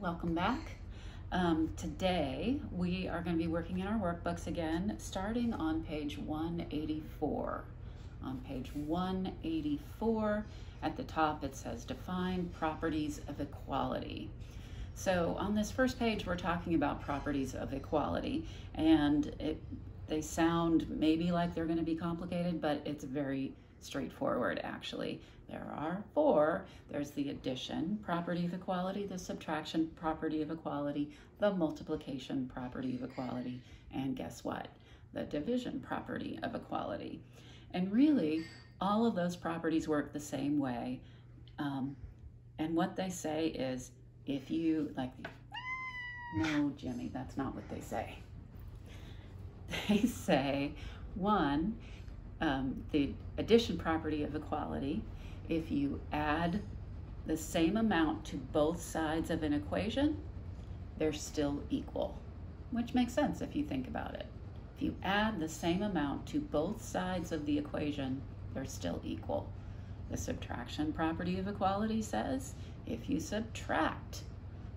Welcome back. Today we are going to be working in our workbooks again, starting on page 184. On page 184, at the top it says define properties of equality. So on this first page we're talking about properties of equality, and they sound maybe like they're going to be complicated, but it's very straightforward actually. There are four. There's the addition property of equality, the subtraction property of equality, the multiplication property of equality, and guess what? The division property of equality. And really, all of those properties work the same way. And what they say is, if you, no, Jimmy, that's not what they say. They say, one, the addition property of equality, if you add the same amount to both sides of an equation, they're still equal, which makes sense if you think about it. If you add the same amount to both sides of the equation, they're still equal. The subtraction property of equality says if you subtract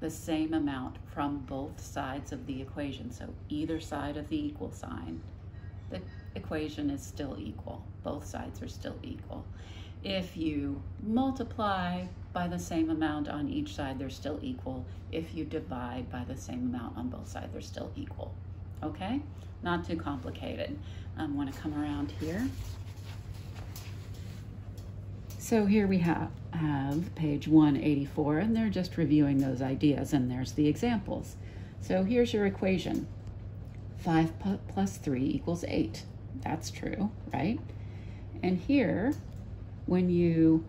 the same amount from both sides of the equation, so either side of the equal sign, the equation is still equal. Both sides are still equal. If you multiply by the same amount on each side, they're still equal. If you divide by the same amount on both sides, they're still equal. Okay? Not too complicated. I want to come around here. So here we have page 184, and they're just reviewing those ideas, and there's the examples. So here's your equation. 5 plus 3 equals 8. That's true, right? And here, when you've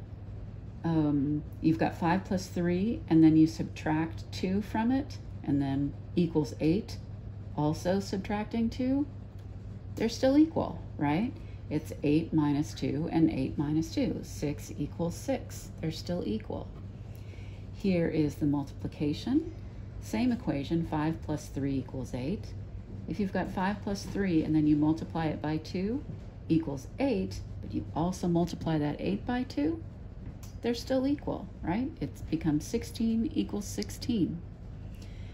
got 5 plus 3, and then you subtract 2 from it, and then equals 8, also subtracting 2, they're still equal, right? It's 8 minus 2 and 8 minus 2. 6 equals 6. They're still equal. Here is the multiplication. Same equation, 5 plus 3 equals 8. If you've got 5 plus 3 and then you multiply it by 2 equals 8, but you also multiply that 8 by 2, they're still equal, right? It becomes 16 equals 16.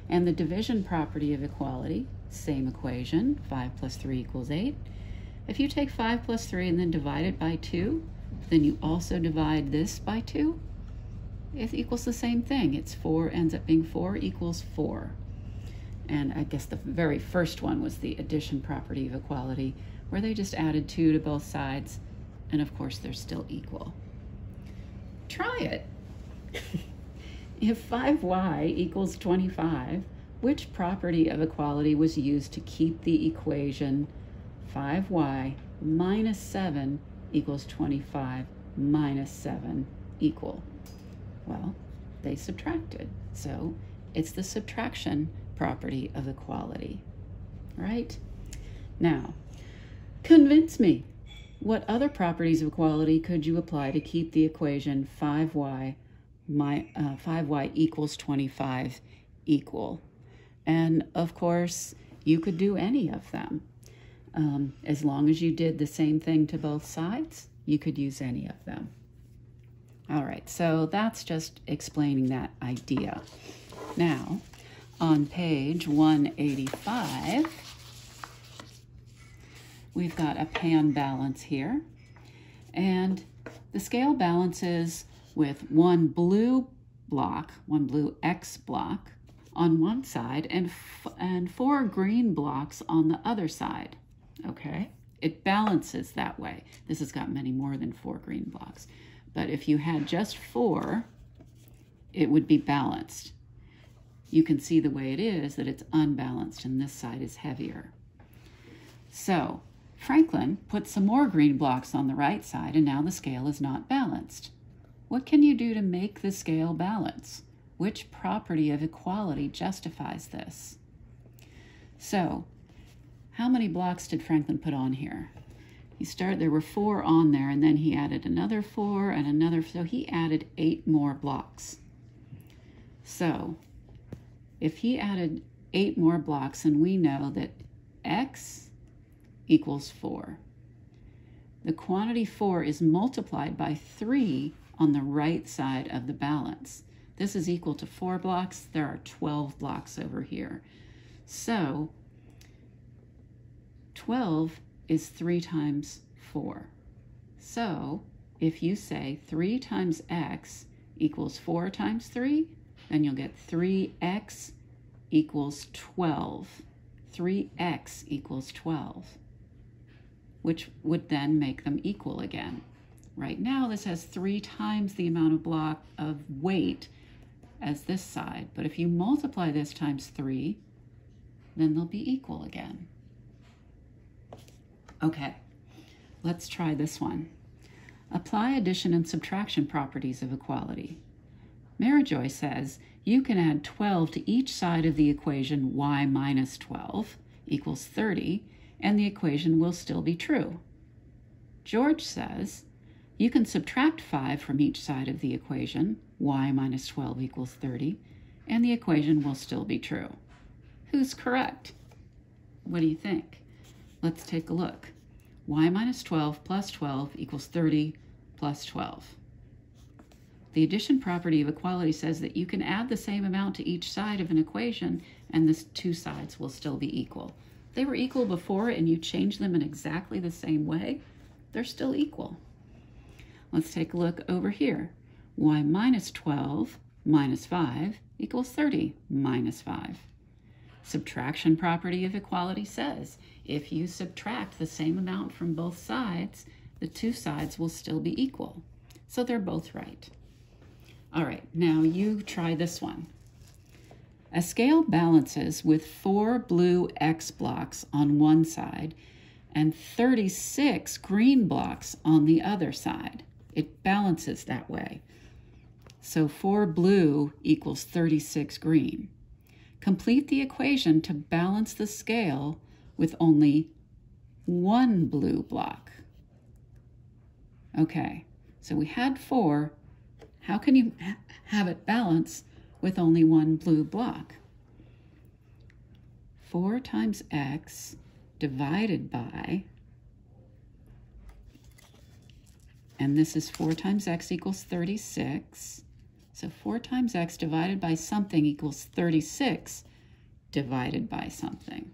And the division property of equality, same equation, 5 plus 3 equals 8. If you take 5 plus 3 and then divide it by 2, then you also divide this by 2, it equals the same thing. It's 4, ends up being 4 equals 4. And I guess the very first one was the addition property of equality, where they just added 2 to both sides, and of course they're still equal. Try it. If 5y equals 25, which property of equality was used to keep the equation 5y minus 7 equals 25 minus 7 equal? Well, they subtracted. So it's the subtraction property of equality, right? Now, convince me. What other properties of equality could you apply to keep the equation 5y equals 25 equal? And of course, you could do any of them. As long as you did the same thing to both sides, you could use any of them. All right, so that's just explaining that idea. Now, on page 185, we've got a pan balance here, and the scale balances with one blue X block on one side and 4 green blocks on the other side. Okay, it balances that way. This has got many more than 4 green blocks, but if you had just 4, it would be balanced. You can see the way it is that it's unbalanced, and this side is heavier. So Franklin put some more green blocks on the right side, and now the scale is not balanced. What can you do to make the scale balance? Which property of equality justifies this? So, how many blocks did Franklin put on here? There were 4 on there, and then he added another 4 and another, so he added 8 more blocks. So, if he added 8 more blocks, and we know that X equals 4. The quantity 4 is multiplied by 3 on the right side of the balance. This is equal to 4 blocks. There are 12 blocks over here. So 12 is 3 times 4. So if you say 3 times x equals 4 times 3, then you'll get 3x equals 12. 3x equals 12, which would then make them equal again. Right now, this has 3 times the amount of weight as this side, but if you multiply this times 3, then they'll be equal again. Okay, let's try this one. Apply addition and subtraction properties of equality. Marajoy says you can add 12 to each side of the equation y minus 12 equals 30, and the equation will still be true. George says you can subtract 5 from each side of the equation, y minus 12 equals 30, and the equation will still be true. Who's correct? What do you think? Let's take a look. Y minus 12 plus 12 equals 30 plus 12. The addition property of equality says that you can add the same amount to each side of an equation and the two sides will still be equal. They were equal before and you change them in exactly the same way, they're still equal. Let's take a look over here. Y minus 12 minus 5 equals 30 minus 5. Subtraction property of equality says if you subtract the same amount from both sides, the two sides will still be equal. So they're both right. All right, now you try this one. A scale balances with 4 blue X blocks on one side and 36 green blocks on the other side. It balances that way. So 4 blue equals 36 green. Complete the equation to balance the scale with only 1 blue block. Okay, so we had 4. How can you have it balance with only 1 blue block? 4 times x divided by, and this is 4 times x equals 36. So 4 times x divided by something equals 36 divided by something.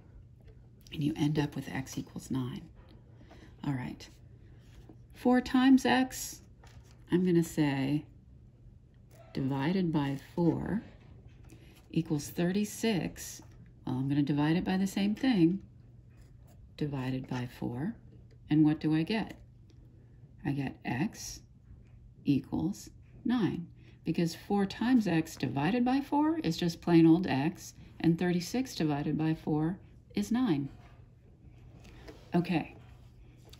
And you end up with x equals 9. All right. 4 times x, I'm going to say divided by 4 equals 36. Well, I'm going to divide it by the same thing, divided by 4. And what do I get? I get x equals 9. Because 4 times x divided by 4 is just plain old x, and 36 divided by 4 is 9. Okay,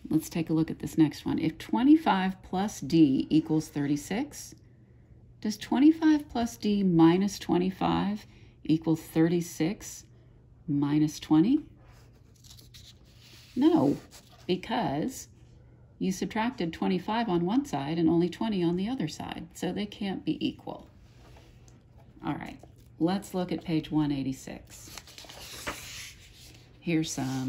let's take a look at this next one. If 25 plus d equals 36, does 25 plus d minus 25 equal 36 minus 20? No, because you subtracted 25 on one side and only 20 on the other side, so they can't be equal. All right, let's look at page 186. Here's a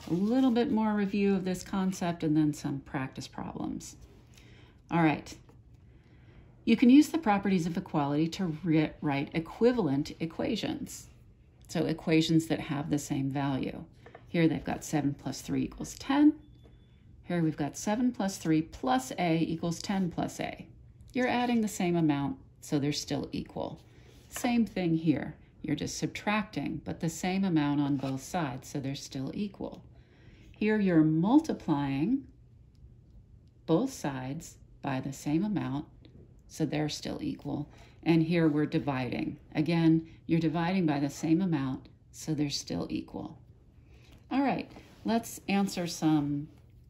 little bit more review of this concept and then some practice problems. All right, you can use the properties of equality to write equivalent equations. So equations that have the same value. Here they've got 7 plus 3 equals 10. Here we've got 7 plus 3 plus a equals 10 plus a. You're adding the same amount, so they're still equal. Same thing here. You're just subtracting, but the same amount on both sides, so they're still equal. Here you're multiplying both sides by the same amount, so they're still equal. And here we're dividing. Again, you're dividing by the same amount, so they're still equal. All right, let's answer some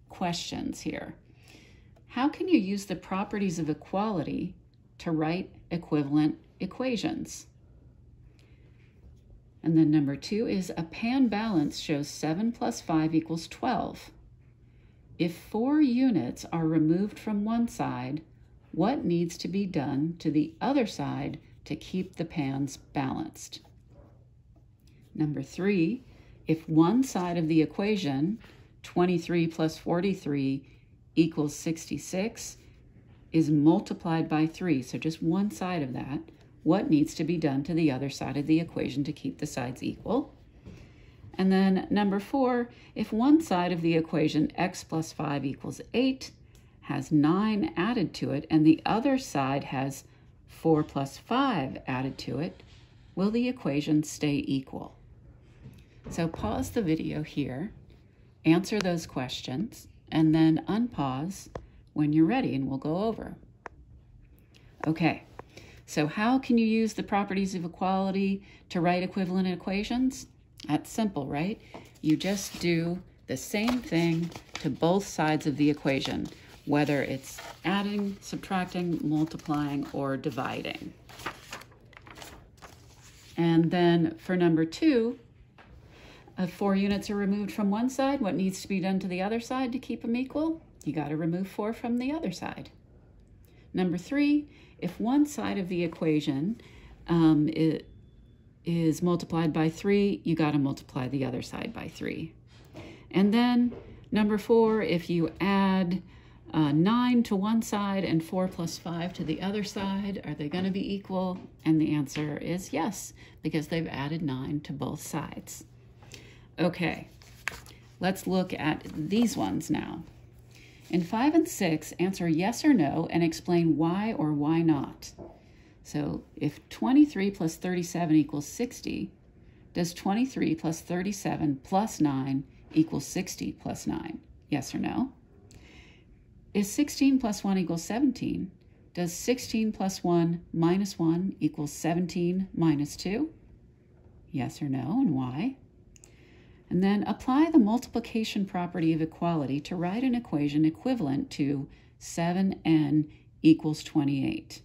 questions here. How can you use the properties of equality to write equivalent equations? And then number 2 is a pan balance shows 7 plus 5 equals 12. If 4 units are removed from one side, what needs to be done to the other side to keep the pans balanced? Number 3, if one side of the equation, 23 plus 43 equals 66, is multiplied by 3, so just one side of that, what needs to be done to the other side of the equation to keep the sides equal. And then number 4, if one side of the equation x plus 5 equals 8 has 9 added to it and the other side has 4 plus 5 added to it, will the equation stay equal? So pause the video here, answer those questions, and then unpause when you're ready and we'll go over. Okay, so how can you use the properties of equality to write equivalent equations? That's simple, right? You just do the same thing to both sides of the equation, whether it's adding, subtracting, multiplying, or dividing. And then for number 2, if 4 units are removed from one side, what needs to be done to the other side to keep them equal? You got to remove 4 from the other side. Number 3, if one side of the equation is multiplied by 3, you got to multiply the other side by 3. And then number 4, if you add 9 to one side and 4 plus 5 to the other side, are they going to be equal? And the answer is yes, because they've added 9 to both sides. Okay, let's look at these ones now. In 5 and 6, answer yes or no and explain why or why not. So if 23 plus 37 equals 60, does 23 plus 37 plus 9 equal 60 plus 9? Yes or no? Is 16 plus 1 equals 17? Does 16 plus 1 minus 1 equals 17 minus 2? Yes or no, and why? And then apply the multiplication property of equality to write an equation equivalent to 7n equals 28.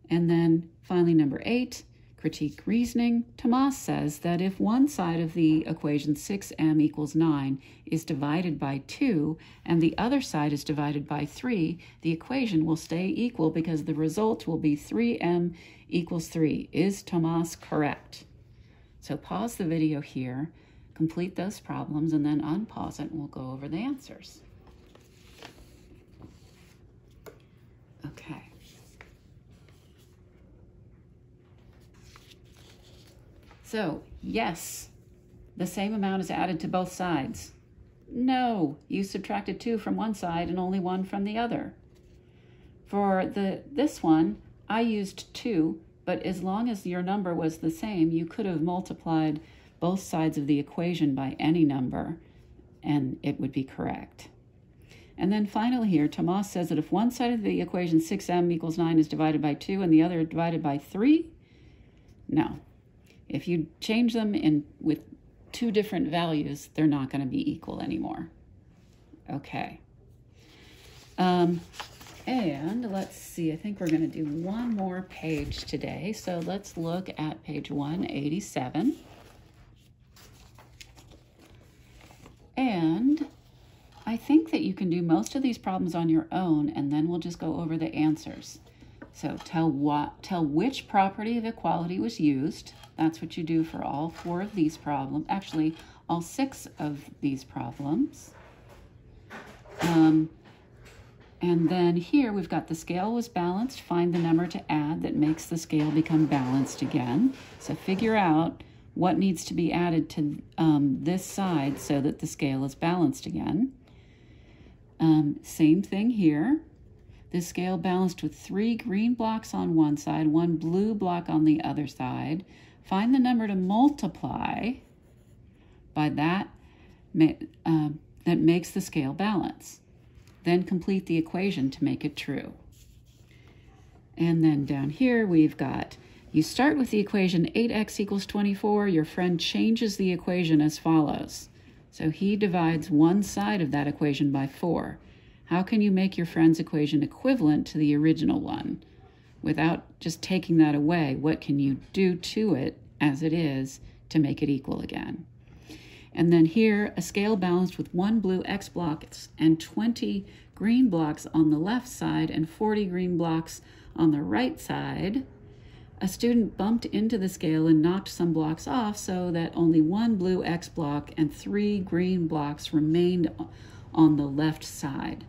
And then finally, number 8, critique reasoning. Tomas says that if one side of the equation 6m equals 9 is divided by 2 and the other side is divided by 3, the equation will stay equal because the result will be 3m equals 3. Is Tomas correct? So pause the video here, complete those problems, and then unpause it and we'll go over the answers. Okay. So, yes, the same amount is added to both sides. No, you subtracted 2 from one side and only 1 from the other. For this one, I used 2, but as long as your number was the same, you could have multiplied both sides of the equation by any number, and it would be correct. And then finally here, Tomas says that if one side of the equation 6m equals 9 is divided by 2 and the other divided by 3, no. If you change them with 2 different values, they're not going to be equal anymore. Okay. And let's see, I think we're going to do one more page today. So let's look at page 187. And I think that you can do most of these problems on your own, and then we'll just go over the answers. So tell which property of equality was used. That's what you do for all 4 of these problems. Actually, all 6 of these problems. And then here we've got the scale was balanced. Find the number to add that makes the scale become balanced again. So figure out what needs to be added to this side so that the scale is balanced again. Same thing here. The scale balanced with 3 green blocks on one side, 1 blue block on the other side. Find the number to multiply by that makes the scale balance. Then complete the equation to make it true. And then down here we've got, you start with the equation 8x equals 24. Your friend changes the equation as follows. So he divides one side of that equation by 4. How can you make your friend's equation equivalent to the original one? Without just taking that away, what can you do to it as it is to make it equal again? And then here, a scale balanced with 1 blue X blocks and 20 green blocks on the left side and 40 green blocks on the right side. A student bumped into the scale and knocked some blocks off so that only 1 blue X block and 3 green blocks remained on the left side.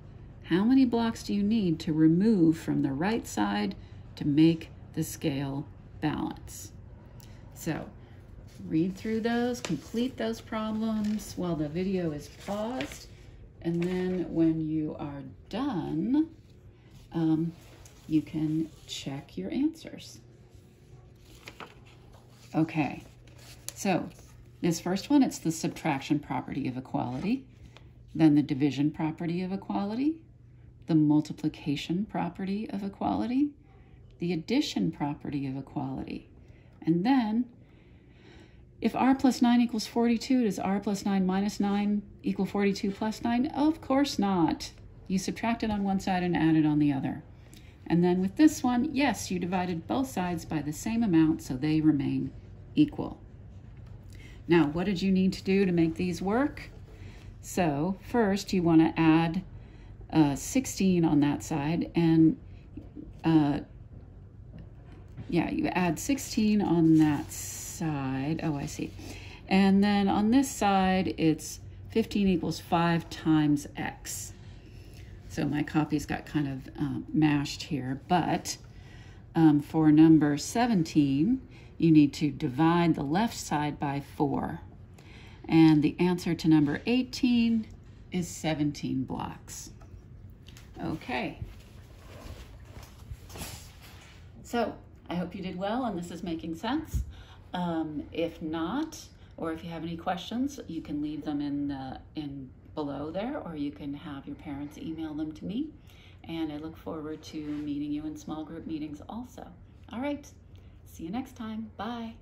How many blocks do you need to remove from the right side to make the scale balance. So read through those, complete those problems while the video is paused, and then when you are done, you can check your answers. Okay, so this first one, it's the subtraction property of equality, then the division property of equality, the multiplication property of equality, the addition property of equality, and then if r plus 9 equals 42, does r plus 9 minus 9 equal 42 plus 9? Of course not. You subtract it on one side and add it on the other. And then with this one, yes, you divided both sides by the same amount, so they remain equal. Now, what did you need to do to make these work? So first, you want to add 16 on that side, and yeah, you add 16 on that side. Oh, I see. And then on this side, it's 15 equals 5 times x. So my copy's got kind of mashed here, but for number 17, you need to divide the left side by 4. And the answer to number 18 is 17 blocks. Okay. So I hope you did well and this is making sense. If not, or if you have any questions, you can leave them in below there, or you can have your parents email them to me. And I look forward to meeting you in small group meetings also. All right, see you next time. Bye.